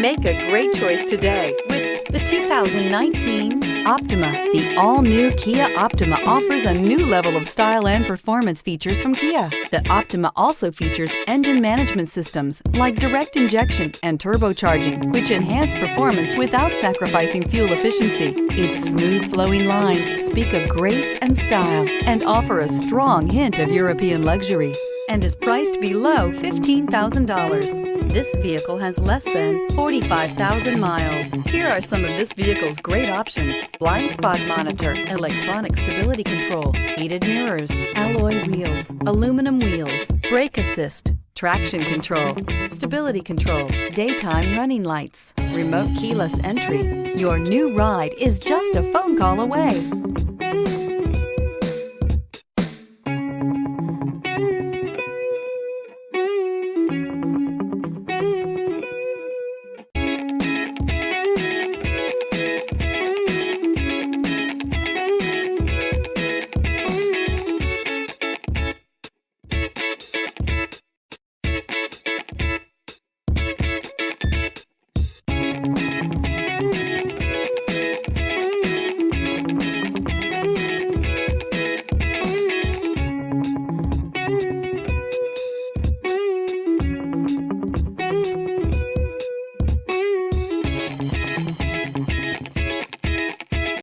Make a great choice today with the 2019 Optima. The all-new Kia Optima offers a new level of style and performance features from Kia. The Optima also features engine management systems like direct injection and turbocharging, which enhance performance without sacrificing fuel efficiency. Its smooth flowing lines speak of grace and style and offer a strong hint of European luxury, and is priced below $15,000. This vehicle has less than 45,000 miles. Here are some of this vehicle's great options: blind spot monitor, electronic stability control, heated mirrors, alloy wheels, aluminum wheels, brake assist, traction control, stability control, daytime running lights, remote keyless entry. Your new ride is just a phone call away.